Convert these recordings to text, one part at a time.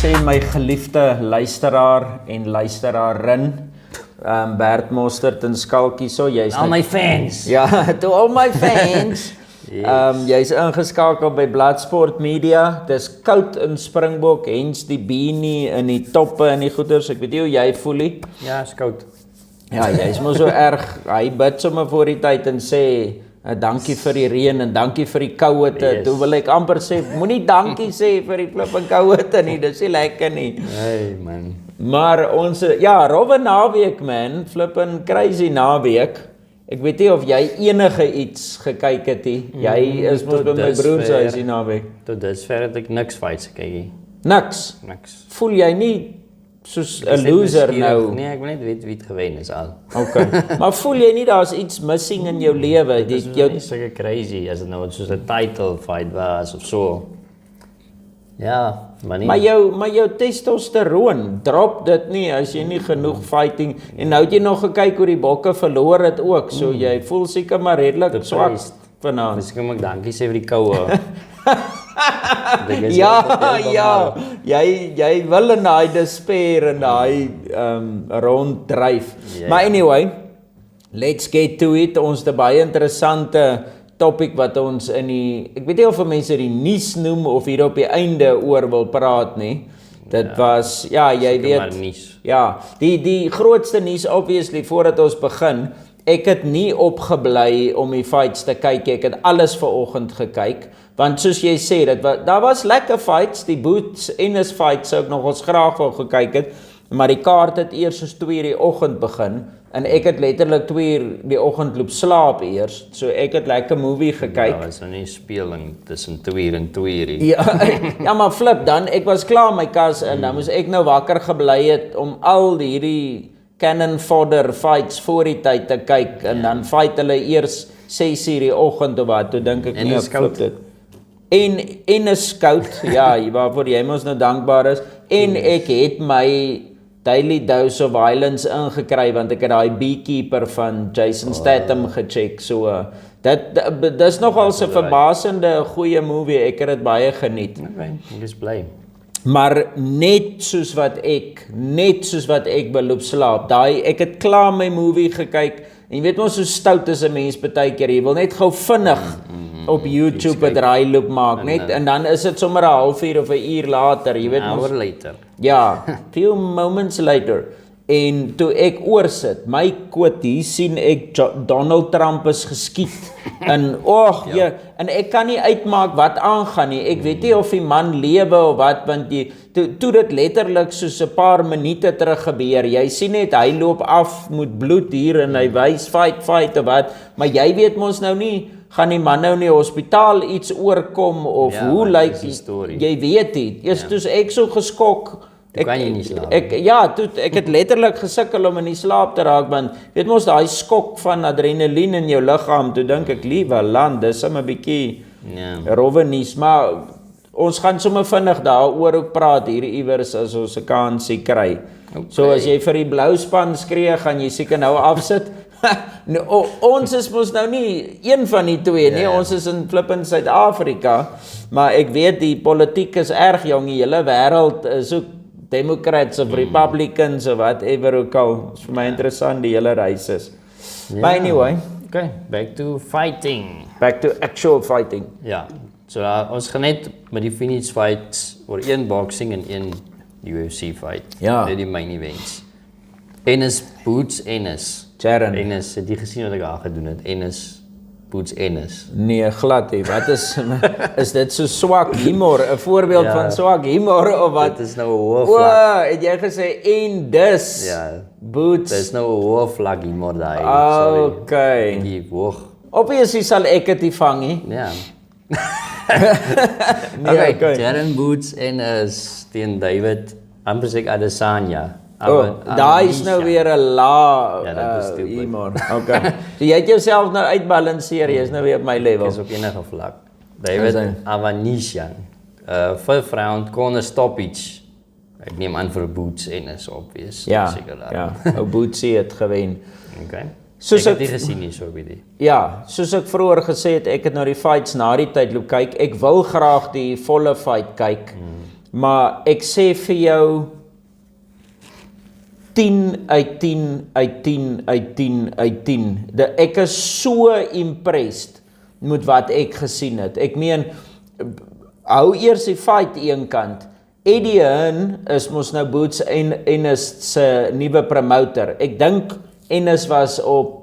sê my geliefde luisteraar en luisterarin, Bert Mostert en Skalkie so, jy's Al my fans. Ja, to all my fans. Jy's ingeskakel by Bloodsport Media. Dis koud in Springbok, hens die beanie in die toppe en die goeders. Ek weet nie hoe jy voel nie. Ja, is koud. Ja, jy's mos so erg. Hy bid sommer voor die tyd en sê dankie vir die reën en dankie vir die kouete. Yes. Toe wil ek amper sê, moenie dankie sê vir die flipping kouete nie. Dis nie lekker nie. Hey man. Maar ons, ja, rowwe naweek man, flippin crazy naweek. Ek weet nie of jy enige iets gekyk het nie. Jy is mos by my broer se huis die naweek. Tot dusver het ek niks fights gekyk. Niks. Voel jy nie soos 'n loser nou? Nee, ek wil net weet wie het gewen is al. Okay. Maar voel jy nie daar's iets missing in jou lewe? Dit is nie so crazy as dit nou soos 'n title fight was of so. Ja, maar nie. Maar jou testosteroon, drop dit nie as jy nie genoeg fighting en nou het jy nog gekyk hoe die bokke verloor het ook. So jy voel seker maar redelik swak vanaand. Dis kom ek dankie sê vir die koue. Ja, jy wil in daai despair en daai ronddryf. Yeah. Maar anyway, let's get to it. Ons het 'n baie interessante topic wat ons in die, ek weet nie of mense die nuus noem of hier op die einde oor wil praat nie. Dit was, ja, jy weet, ja, die grootste nuus obviously voordat ons begin, ek het nie opgebly om die fights te kyk, ek het alles vanoggend gekyk, want soos jy sê, daar was lekker fights, die Boots Ennis fights sou ek nog ons graag wou gekyk het, maar die kaart het eers soos 2:00 die oggend begin, en ek het letterlik 2:00 die oggend loop slaap eers, so ek het lekker movie gekyk. Ja, was nou nie speling tussen 2:00 en 2:00. Ja, maar flip dan, ek was klaar my kas en dan moes ek nou wakker gebly het om al hierdie cannon fodder fights voor die tyd te kyk, en dan fight hulle eers 6:00 die oggend of wat, toe dink ek nie, flip dit. En is koud, ja, waarvoor jy mos nou dankbaar is, en ek het my daily dose of violence ingekry, want ek het daai Beekeeper van Jason Statham gecheck, so dis nogal 'n verbasende goeie movie, ek het dit baie geniet. Okay, ek is bly. Maar net soos wat ek beloop slaap, ek het klaar my movie gekyk, en jy weet mos so stout is 'n mens baie keer, jy wil net gou vinnig op YouTube 'n draai loop maak, net, en dan is dit sommer 'n halfuur of 'n uur later, jy weet mos. Hour later. Ja, few moments later. En toe ek oorsit, my quote, hier sien ek Donald Trump is geskiet. En en ek kan nie uitmaak wat aangaan nie. Ek weet nie of die man lewe of wat, want toe dit letterlik soos 'n paar minute terug gebeur. Jy sien net hy loop af met bloed hier en hy wys fight of wat, maar jy weet mos nou nie, gaan die man nou in die hospitaal iets oorkom of hoe lyk die storie? Jy weet nie. Eers toe ek so geskok. Ek kan jy nie slaap. Ek het letterlik gesukkel om in die slaap te raak, want weet mos daai skok van adrenalien in jou liggaam, toe dink ek, liewe land, dis 'n bietjie rowwe nuus, maar ons gaan sommer vinnig daaroor ook praat hier iewers as ons 'n kansie kry. Okay. So as jy vir die blou span skree, gaan jy seker nou afsit. Nou, ons is mos nou nie een van die twee nie, ons is in flippend Suid-Afrika, maar ek weet die politiek is erg jong, die hele wêreld is ook Democrats of Republicans of whatever ook al. Is vir my interessant die hele reis is. But anyway, okay, back to fighting. Back to actual fighting. Ja. So ons gaan net met die finish fights oor een boxing en een UFC fight. Ja. Net die main events. Ennis Boots Ennis. Sharon. Ennis, het jy gesien wat ek daar gedoen het? Ennis Boots Ennis. Nee, glad nie. Wat is dit so swak humor? 'n voorbeeld van swak humor of wat? Dit is nou 'n hoë vlak. Het jy gesê en dus? Ja. Boots. Dit is nou 'n hoë vlak humor daai. Okay. Die hoog. Obviously sal ek dit nie vang nie. Ja. Okay. Sharon Boots Ennis teen David Adesanya. Daai is nou weer 'n humor. Okay. So jy het jouself nou uitbalanseer, jy is nou weer op my level. Dis op enige vlak. David Avanesyan. Fifth round corner stoppage. Ek neem aan vir Boots Ennis obvious. Seker daar. Ja. Ou Bootsie het gewen. Okay. Soos ek het nie gesien nie, so weet jy. Ja, soos ek vroeër gesê het, ek het nou die fights na die tyd loop kyk. Ek wil graag die volle fight kyk. maar ek sê vir jou 10 uit 10 uit 10 uit 10 uit 10. Ek is so impressed met wat ek gesien het. Ek meen, hou eers die fight een kant. Eddie Hearn is mos nou Boots en Ennis se nuwe promoter. Ek dink Ennis was op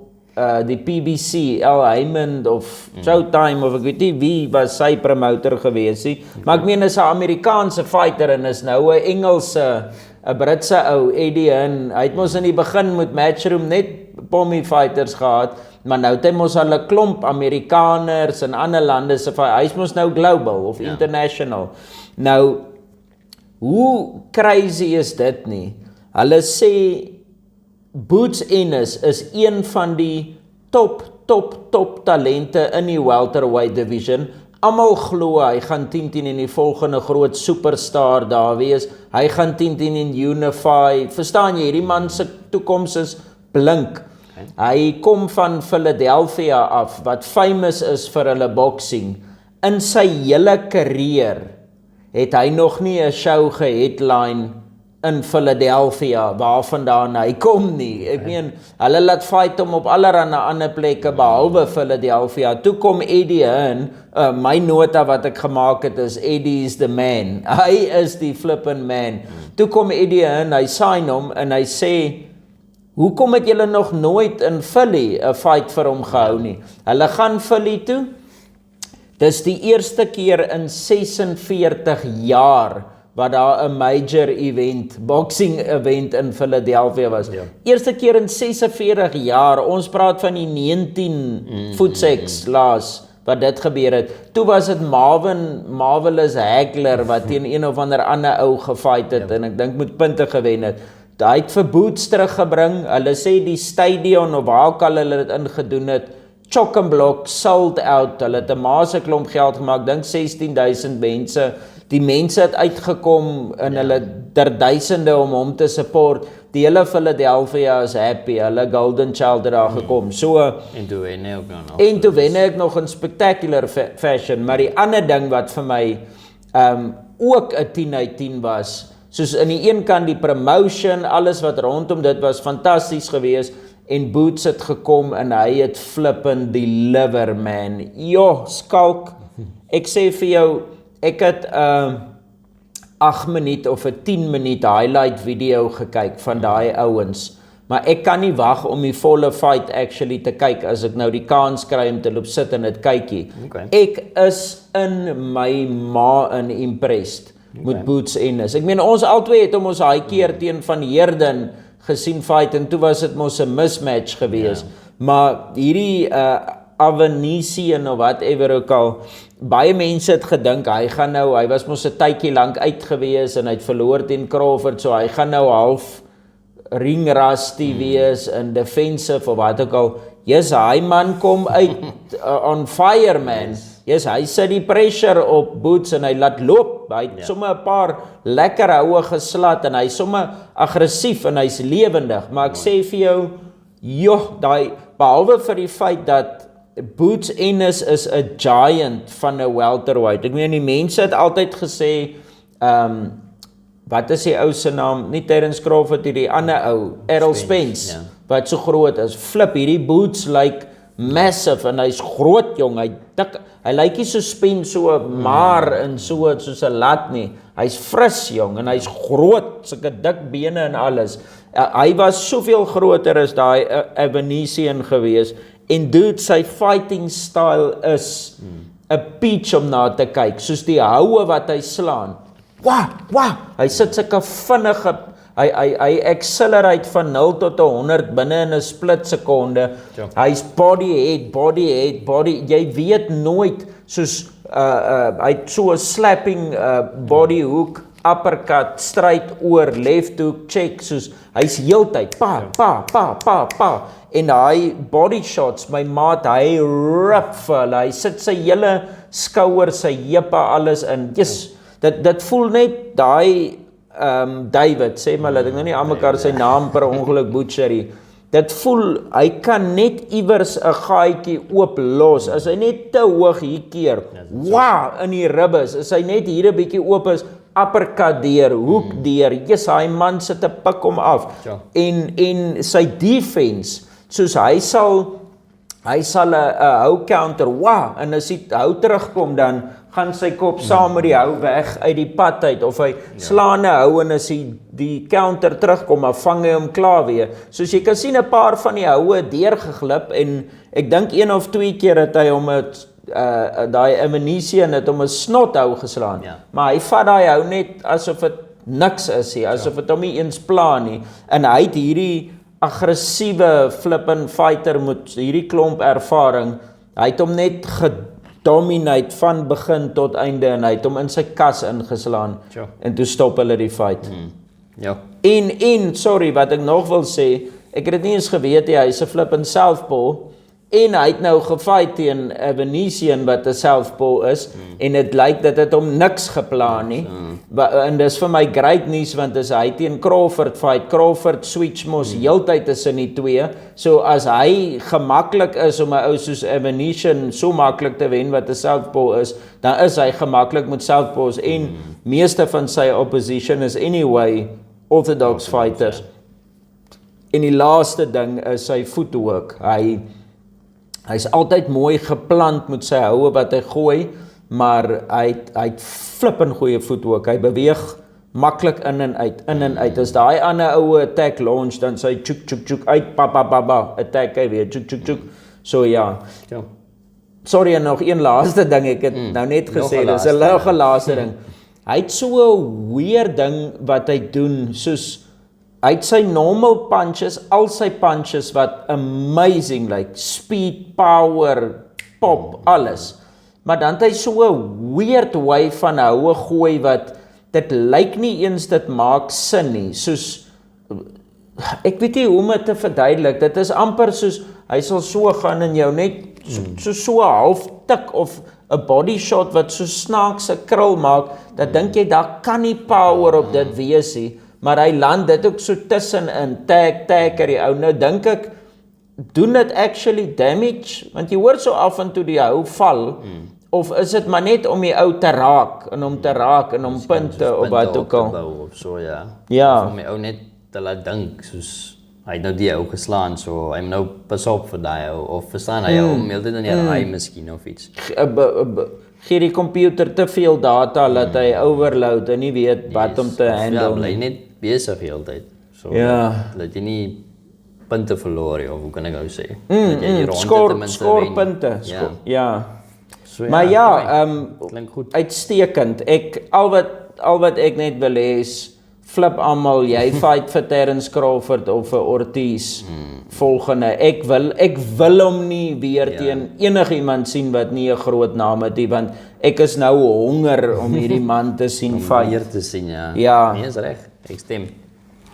die PBC, Al Haymond of Showtime of ek weet nie wie was sy promoter gewees nie. Maar ek meen is 'n Amerikaanse fighter en is nou 'n Engelse, 'n Britse ou, Eddie Hearn. Hy het mos in die begin met Matchroom net pommy fighters gehad, maar nou het hy mos al 'n klomp Amerikaners in ander lande se hy is mos nou global of international. Nou, hoe crazy is dit nie? Hulle sê Boots Ennis is een van die top talente in die welterweight division. Almal glo hy gaan 10-10 in die volgende groot superstar daar wees. Hy gaan 10-10 in Unify. Verstaan jy, hierdie man se toekoms is blink. Hy kom van Philadelphia af, wat famous is vir hulle boxing. In sy hele karier het hy nog nie 'n show geheadline in Philadelphia, waarvandaan hy kom nie. Ek meen, hulle laat fight hom op allerhande ander plekke, behalwe Philadelphia. Toe kom Eddie Hearn, my nota wat ek gemaak het is, Eddie is the man. Hy is die flippin' man. Toe kom Eddie Hearn, hy sign hom, en hy sê, hoekom het julle nog nooit in Philly 'n fight vir hom gehou nie? Hulle gaan Philly toe. Dis die eerste keer in 46 jaar wat daar 'n major event, boxing event in Philadelphia was. Ja. Eerste keer in 46 jaar, ons praat van die 19 voetsex laas wat dit gebeur het. Toe was dit Marvelous Hagler wat teen een of ander ou gefight het, en ek dink met punte gewen het. Hy het vir Boots teruggebring. Hulle sê die stadion of waar ook al hulle dit ingedoen het, chock and block, sold out. Hulle het 'n maase klomp geld gemaak, dink 16,000 mense. Die mense het uitgekom en hulle duisende om hom te support. Die hele Philadelphia is happy. Hulle Golden Child het daar gekom. So, en toe wen hy ook nog. En toe wen hy nog in spectacular fashion. Maar die ander ding wat vir my ook 'n 10 uit 10 was, soos in die een kant die promotion, alles wat rondom dit was fantasties geweest, en Boots het gekom en hy het flippin' deliver, man. Jo, skalk. Ek sê vir jou, ek het 8 minuut of 'n 10 minuut highlight video gekyk van daai ouens, maar ek kan nie wag om die volle fight actually te kyk as ek nou die kans kry om te loop sit en dit kykie. Okay. Ek is in my impressed met Boots Ennis. Ek meen, ons albei het ons daai keer teen Van Heerden gesien fight, en toe was dit mos 'n mismatch gewees. Maar hierdie Avanesian of whatever ook al, baie mense het gedink, hy was mos 'n tydjie lank uit gewees, en hy het verloor teen Crawford, so hy gaan nou half ring rusty wees, in defensive of wat ook al. Yes, hy man kom uit on fire, man. Yes, hy sit die pressure op Boots en hy laat loop. Hy het sommer 'n paar lekker houe geslat, en hy is sommer aggressief en hy's lewendig. Maar ek sê vir jou, behalwe vir die feit dat Boots Ennis is 'n giant van 'n welterweight. Ek meen, die mense het altyd gesê, wat is die ou se naam? Nie Terence Crawford, die ander ou, Errol Spence, wat so groot is. Flip, hierdie Boots lyk massive, en hy's groot, jong. Hy lyk nie so Spence so maar en soos 'n lat nie. Hy's fris, jong, en hy's groot, sulke dik bene en alles. Hy was soveel groter as daai Avanesian gewees. En dude, sy fighting style is 'n peach om na te kyk, soos die houe wat hy slaan. Hy sit sulke vinnige, hy accelerate van 0 tot 100 binne in 'n split sekonde. Hy's body, jy weet nooit, soos hy het so 'n slapping body hook, uppercut, straight oor, left hook, check, soos hy's heeltyd pa. En hy body shots, my maat, hy rip vir hulle, hy sit sy hele skouer, sy heupe, alles in. Yes, dit voel net daai David, sê maar, laat ek nou nie aan mekaar sy naam per ongeluk butchery. Dit voel, hy kan net iewers 'n gaatjie oop los, as hy net te hoog hier keer, in die ribbes, as hy net hier 'n bietjie oop is, uppercut deur, hoek deur. Yes, hy man sit 'n pik hom af. Ja. En sy defense, soos hy sal 'n hou counter, en as hy hou terugkom dan gaan sy kop saam met die hou weg uit die pad uit, of hy slaan 'n hou en as die counter terugkom, dan vang hy hom klaar weer. Soos jy kan sien 'n paar van die houe deurgeglip en ek dink 1 of 2 keer het hy hom daai Evanesian het hom 'n snothou geslaan. Ja. Maar hy vat daai hou net asof dit niks is nie, asof dit hom nie eens pla nie. En hy het hierdie aggressiewe flippin fighter met hierdie klomp ervaring. Hy het hom net gedominate van begin tot einde en hy het hom in sy kas ingeslaan. Sure. En toe stop hulle die fight. Ja. En sorry, wat ek nog wil sê, ek het dit nie eens geweet nie, hy's 'n flippin southpaw. En hy het nou gefight teen 'n Venetian wat 'n southpaw is en dit lyk dat dit hom niks geplan nie. En dis vir my great nuus want as hy teen Crawford fight, Crawford switch mos heeltyd tussen die twee. So as hy gemaklik is om 'n ou soos 'n Venetian so maklik te wen wat 'n southpaw is, dan is hy gemaklik met southpaws en meeste van sy opposition is anyway orthodox fighters. En die laaste ding is sy footwork. Hy's altyd mooi geplant met sy houe wat hy gooi, maar hy het flippend goeie footwork. Hy beweeg maklik in en uit. As daai ander oue attack launch, dan sy tjoek uit, attack hy weer, tjoek. So ja. Sorry, en nog een laaste ding, ek het nou net gesê, dis 'n laaste ding. Hy het so 'n weird ding wat hy doen, soos hy het sy normal punches, al sy punches wat amazing, like speed, power, pop, alles. Maar dan het hy so 'n weird way van houe gooi wat, dit lyk nie eens dit maak sin nie, soos, ek weet nie hoe om dit te verduidelik, dit is amper soos, hy sal so gaan en jou net, so 'n half tik of 'n body shot wat so snaakse krul maak, dat dink jy, daar kan nie power op dit wees nie, maar hy land dit ook so tussenin, tag die ou. Nou dink ek, doen dit actually damage? Want jy hoor so af en toe die hou val, of is dit maar net om die ou te raak, en om punte, of wat ook al. So, ja. Ja. Of om die ou net te laat dink, soos, hy het nou die ou geslaan, so hy moet nou pas op vir die ou, of verstaan hy om heeltyd in die raai miskien of iets. Gee die computer te veel data, laat hy overload, en nie weet wat om te handle. Ja, bly net besig heeltyd. So, dat jy nie punte verloor, of hoe kan ek nou sê? Dat jy die ronde Score punte. Ja. So, maar ja, klink goed. Uitstekend. Al wat ek net wil hê is, flip almal, jy fight vir Terence Crawford of vir Ortiz volgende. Ek wil hom nie weer teen enigiemand sien wat nie 'n groot naam het nie, want ek is nou honger om hierdie man te sien fight. Om hier te sien, Ja. Nee, is reg, ek stem.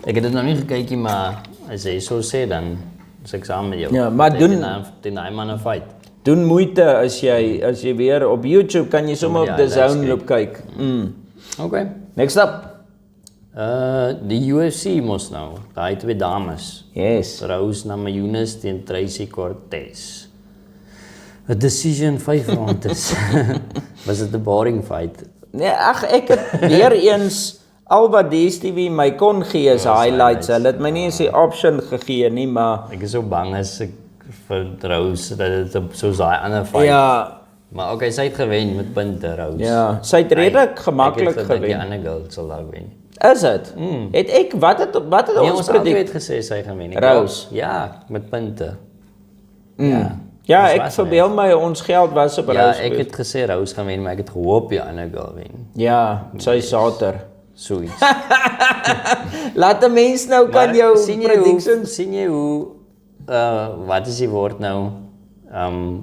Ek het dit nog nie gekyk nie, maar as jy so sê, dan is ek saam met jou. Ja, maar doen teen daai man 'n fight. Doen moeite as jy weer op YouTube kan jy sommer op The Zone loop kyk. Okay. Next up. Die UFC mos nou, daai twee dames. Yes. Rose Namajunas teen Tracy Cortez. A decision 5 rondes. Was dit 'n boring fight? Nee, ek het weer eens al wat DStv my kon gee is highlights. Hulle het my nie eens die option gegee nie, maar ek is so bang as ek vir Rose dat dit soos daai ander fight. Ja. Maar okay, sy het gewen met punte, Rose. Ja, sy het redelik gemaklik gewen. Ek het die ander girl sal daar wen. Is dit? Het ek wat het ons predik het gesê sy gaan wen. Rose. Ja, met punte. Ja, ek verbeel my ons geld was op Rose. Ja, ek het gesê Rose gaan wen, maar ek het gehoop die ander girl wen. Ja, sy sater. Soets. Laat 'n mens nou kan jou predictions sien jy hoe wat is die woord nou?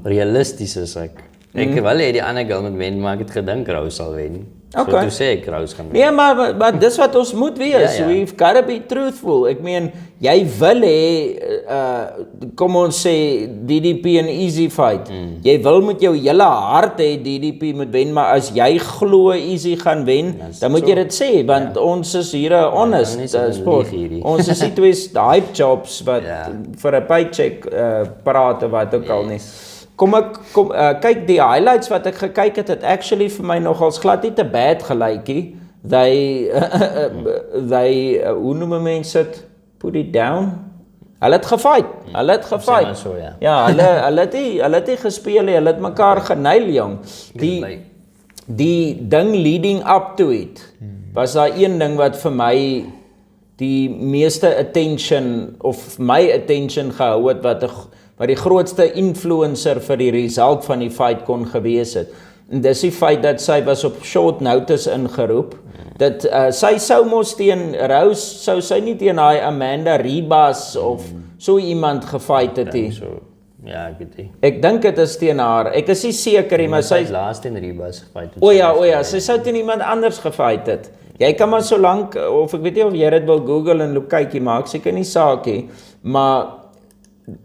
Realisties is ek. Ek wil hê die ander girl moet wen, maar ek het gedink Rose sal wen. So toe sê ek Rose gaan wen. Nee, maar dis wat ons moet wees. We've got to be truthful. Ek meen, jy wil hê kom ons sê DDP 'n easy fight. Jy wil met jou hele hart hê DDP moet wen, maar as jy glo easy gaan wen, dan moet jy dit sê, want ons is hier 'n honest sport. Ons is nie twee hype jobs wat vir 'n paycheck praat of wat ook al nie. Kyk die highlights wat ek gekyk het actually vir my nogals glad nie te bad gelyk nie. they hoe noem mense dit? Put it down. Hulle het gefight. Sê maar so, ja. Ja, hulle het nie gespeel nie, hulle het mekaar geneil, jong. Die ding leading up to it, was daar een ding wat vir my die meeste attention, of my attention gehou het, wat die grootste influencer vir die result van die fight kon gewees het. En dis die feit dat sy was op short notice ingeroep, dat sy sou mos teen Rose, sou sy nie teen hy Amanda Ribas of so iemand gefight het nie. Ja, ek weet nie. Ek dink dit is teen haar. Ek is nie seker nie, maar sy het laas teen Ribas gefight. O ja, sy sou teen iemand anders gefight het. Jy kan maar so lank, of ek weet nie of jy dit wil Google en loop kykie maak, seker nie saak nie, maar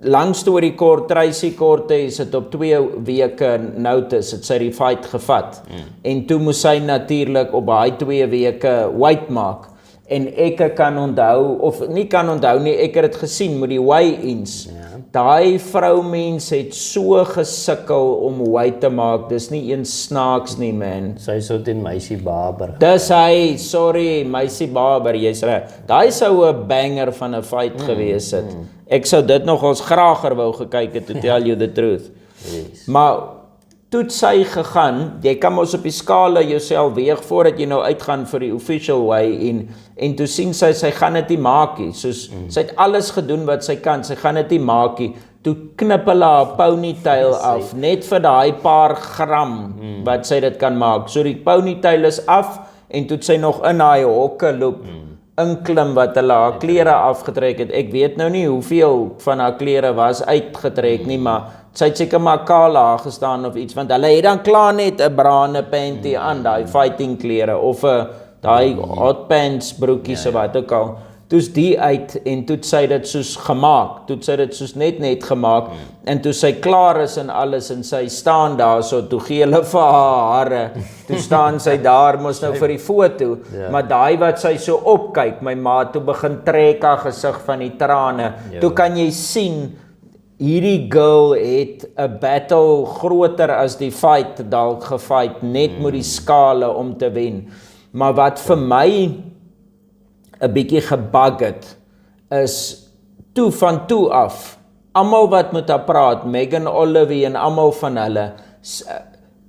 lang storie kort, Tracy Cortez het op 2 weke notice het sy die fight gevat. En toe moes sy natuurlik op daai 2 weke wait maak. En ek kan onthou, of nie kan onthou nie, ek het dit gesien met die weigh-ins. Daai vroumens het so gesukkel om wait te maak, dis nie eens snaaks nie, man. Sy sou teen Meisie Barber. Dis hy, sorry, Meisie Barber, jy's reg. Daai sou 'n banger van 'n fight gewees het. Ek sou dit nogals graag wou gekyk het, to tell you the truth. Yes. Maar toe het sy gegaan, jy kan mos op die skale jouself weeg voordat jy nou uitgaan vir die official way en toe sien sy gaan dit nie maak nie. Soos sy het alles gedoen wat sy kan, sy gaan dit nie maak nie. Toe knip hulle haar ponytail af, net vir daai paar gram wat sy dit kan maak. So die ponytail is af en toe het sy nog in daai hokke loop. Inklim wat hulle haar klere afgetrek het. Ek weet nou nie hoeveel van haar klere was uitgetrek nie, maar sy het seker maar kaal haar gestaan of iets, want hulle het dan klaar net 'n brane panty aan, daai fighting klere, of 'n daai hot pants broekies of wat ook al. Toe's die uit en toe het sy dit soos gemaak. Toe het sy dit soos net gemaak en toe sy klaar is en alles en sy staan daar so, toe gee hulle vir haar hare. Toe staan sy daar mos nou vir die foto, maar daai wat sy so opkyk, my maat, toe begin trek haar gesig van die trane. Toe kan jy sien hierdie girl het 'n battle groter as die fight dalk gefight, net met die skale om te wen. Maar wat vir my 'n bietjie gebug het, is van toe af, almal wat met haar praat, Megan Olive en almal van hulle,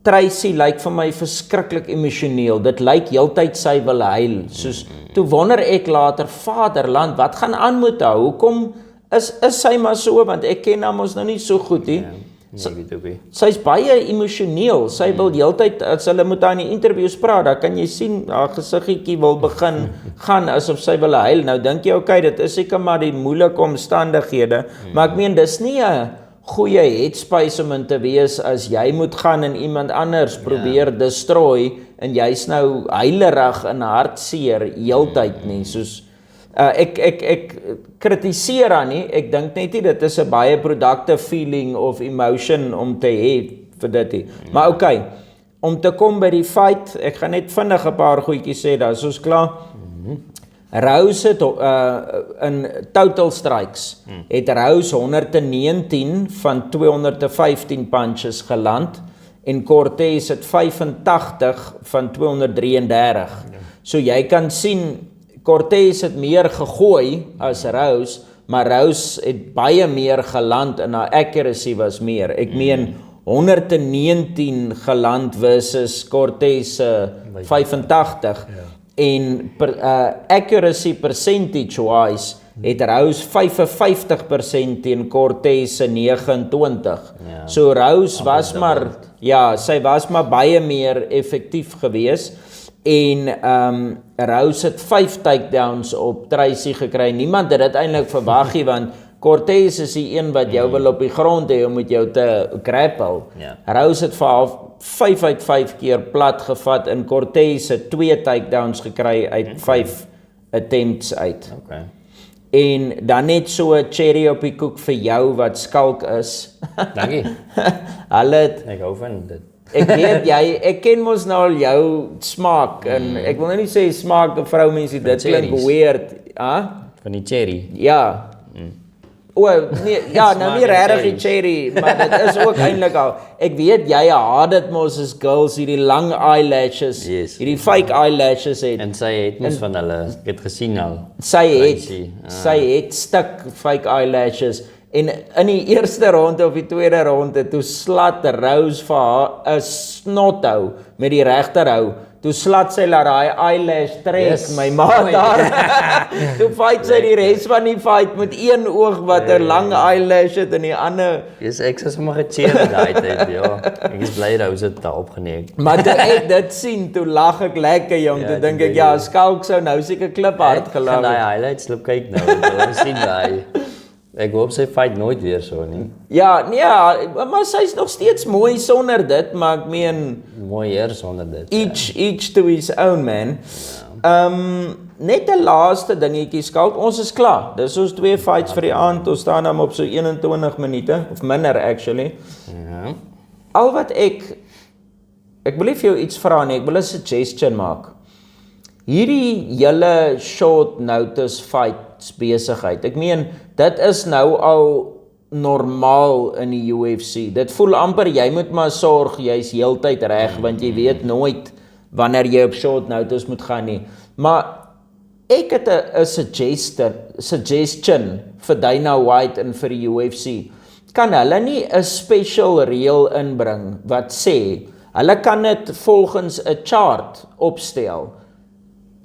Tracy lyk vir my verskriklik emosioneel, dit lyk heeltyd sy wil huil, soos, toe wonder ek later, Vaderland, wat gaan aan met haar, hoekom is sy maar so, want ek ken haar mos nou nie so goed nie. Sy's baie emosioneel, sy wil heeltyd, as hulle moet haar in die interviews praat, dan kan jy sien, haar gesiggetjie wil begin gaan, asof sy wil huil. Nou dink jy, okay, dit is seker maar die moeilike omstandighede, maar ek meen, dis nie 'n goeie headspace om in te wees, as jy moet gaan en iemand anders probeer destroy, en jy's nou huilerig en hartseer heeltyd nie, soos, ek kritiseer haar nie, ek dink net nie, dit is 'n baie productive feeling of emotion om te hê vir dit nie. Maar okay, om te kom by die fight, ek gaan net vinnig 'n paar goedjies sê, daar is ons klaar. Rose het in total strikes, het Rose 119 van 215 punches geland, en Cortez het 85 van 233. So jy kan sien, Cortez het meer gegooi as Rose, maar Rose het baie meer geland en haar accuracy was meer. Ek meen 119 geland versus Cortez 85. En accuracy percentage wise het Rose 55% teen Cortez 29. So Rose was maar, sy was maar baie meer effektief gewees. En Rose het 5 takedowns op Tracy gekry. Niemand het dit eintlik verwag nie, want Cortez is die een wat jou wil op die grond hê om met jou te grapple. Rose het vir haar 5 uit 5 keer plat gevat, en Cortez het 2 takedowns gekry uit 5 attempts uit. En dan net so 'n cherry op die koek vir jou wat skalk is. Dankie. Ek hou van dit. Ek weet ek ken mos nou al jou smaak, en ek wil nou nie sê smaak, vroumense, dit klink weird, Van die cherry. Ja. nee, ja, nou nie regtig die cherry, maar dit is ook eintlik al. Ek weet jy haat dit mos as girls hierdie lang eyelashes, hierdie fake eyelashes het. En sy het mos van hulle, ek het gesien al. Sy het stuk fake eyelashes. En in die eerste ronde of die tweede ronde, toe slat Rose vir haar 'n snothou met die regterhou. Toe slat sy laat daai eyelash trek, my maat daar. Toe fight sy die res van die fight met een oog wat 'n lang eyelash het en die ander. Ek sou sommer gecheer daai tyd, ja. Ek is bly Rose het daar opgeneem. Maar toe ek dit sien, toe lag ek lekker jong, toe dink ek ja, Skalk sou nou seker kliphard gelag het. Daai highlights loop kyk nou, ons sien daai. Ek hoop sy fight nooit weer so nie. Ja, nee, maar sy's nog steeds mooi sonder dit, maar ek meen mooier sonder dit. Each to his own, man. Ja. Net 'n laaste dingetjie, Skalk, ons is klaar. Dis ons 2 fights vir die aand. Ons staan nou op so 21 minute of minder actually. Ja. Al wat ek wil nie vir jou iets vra nie, ek wil 'n suggestion maak. Hierdie hele short notice fights besigheid. Ek meen, dit is nou al normaal in die UFC. Dit voel amper jy moet maar sorg jy's heeltyd reg want jy weet nooit wanneer jy op short notice moet gaan nie. Maar ek het 'n suggestion vir Dana White en vir die UFC. Kan hulle nie 'n special reël inbring wat sê hulle kan dit volgens 'n chart opstel.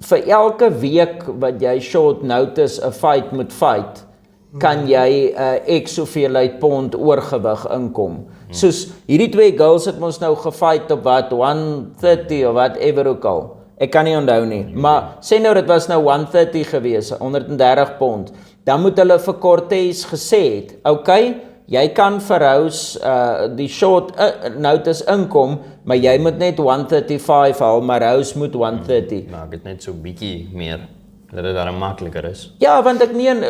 Vir elke week wat jy short notice 'n fight moet fight, kan jy ek soveelheid pond oorgewig inkom. Soos hierdie 2 girls het ons nou gefight op wat 130 of whatever ook al. Ek kan nie onthou nie, maar sê nou dit was nou 130 gewees, 130 pond. Dan moet hulle vir Cortez gesê het, okay, jy kan vir Rose die short notice inkom, maar jy moet net 135 haal, maar Rose moet 130. Maak dit net so bietjie meer, dat dit daar makliker is. Ja, want ek meen,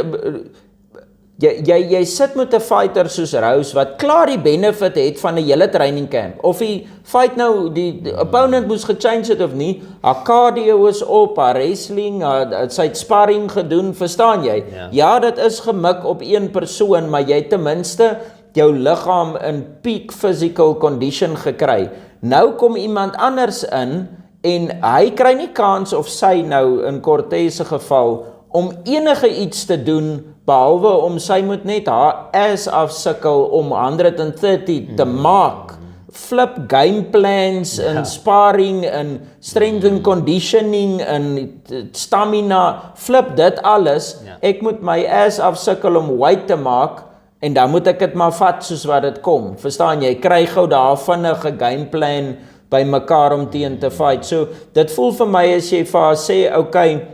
jy sit met 'n fighter soos Rose, wat klaar die benefit het van 'n hele training camp, of die fight nou, die opponent moes gechange het of nie, haar cardio is op, haar wrestling, sy het sparring gedoen, verstaan jy? Ja, dit is gemik op een persoon, maar jy het ten minste jou liggaam in peak physical condition gekry. Nou kom iemand anders in, en hy kry nie kans of sy nou, in Cortez se geval, om enige iets te doen, behalwe om sy moet net haar ass afsukkel om 130 te maak. Flip game plans, en sparring, en strength and conditioning, en stamina, flip dit alles. Ek moet my ass afsukkel om weight te maak, en dan moet ek dit maar vat soos wat dit kom. Verstaan jy, kry gou daar vinnige game plan by mekaar om teen te fight. So, dit voel vir my as jy vir haar sê, okay,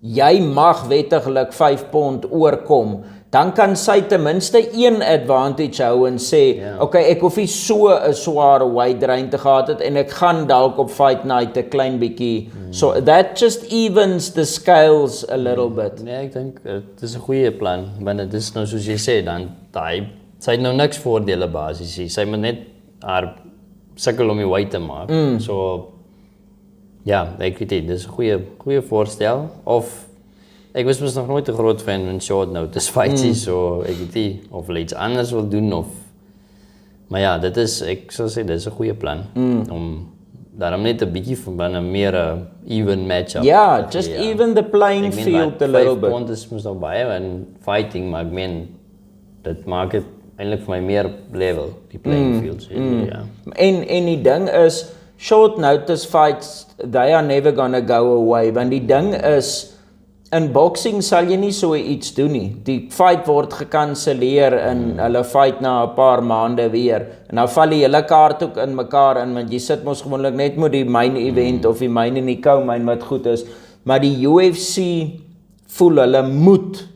jy mag wettiglik 5 pond oorkom, dan kan sy ten minste een advantage hou en sê, okay, ek hoef nie so 'n sware weight drain te gehad het, en ek gaan dalk op fight night 'n klein bietjie, so that just evens the scales a little bit. Nee, ek dink, dit is 'n goeie plan, want dit is nou soos jy sê, dan, sy het nou niks voordele basies, sy moet net haar sukkel om die weight te maak, so, ja, ek weet nie, dit is 'n goeie voorstel, of ek was nog nooit 'n groot fan van short notice fights, so ek weet nie of hulle iets anders wil doen, of, maar ja, dit is, ek sal sê, dit is 'n goeie plan, om daarom net 'n bietjie van 'n meer even matchup. Ja, just even the playing field a little bit. 5 pond is mos nog baie in fighting, maar ek meen, dit maak dit eintlik vir my meer level, die playing field, ja. En die ding is, short notice fights, they are never gonna go away, want die ding is, in boxing sal jy nie so iets doen nie. Die fight word gekanselleer en hulle fight na 'n paar maande weer. En dan val die hele kaart ook in mekaar in, want jy sit mos gewoonlik net met die main event of die main en die co-main wat goed is. Maar die UFC voel hulle moet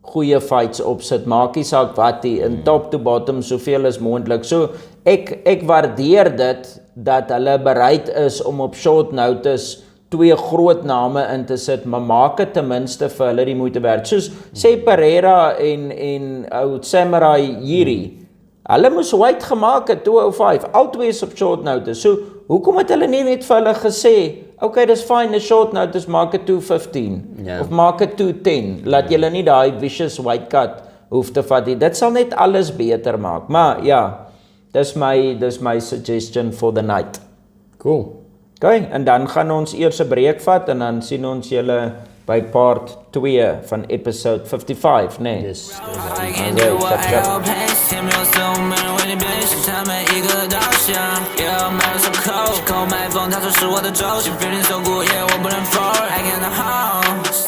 goeie fights opsit, maak nie saak wat die, in top to bottom, soveel as moontlik. So, ek waardeer dit, dat hulle bereid is om op short notice 2 groot name in te sit, maar maak het ten minste vir hulle die moeite werd. Soos sê Pereira en Samurai Jiri, hulle moes weight gemaak het 205, albei is op short notice. So hoekom het hulle nie net vir hulle gesê, okay, dis fine, 'n short notice, maak het 215 of maak het 210. Laat julle nie daai vicious weight cut hoef te vat nie. Dit sal net alles beter maak. Maar ja, dis my suggestion for the night. Cool. Okay, en dan gaan ons eers 'n breek vat en dan sien ons julle by part 2 van episode 55, nee. Yes. I can do what hell pays， 天没有送没人为你变，是他们一个导向。Yeah， 买了手扣，口买风，他说是我的轴，心 feeling so good，yeah， 我不能否认。I can't hold。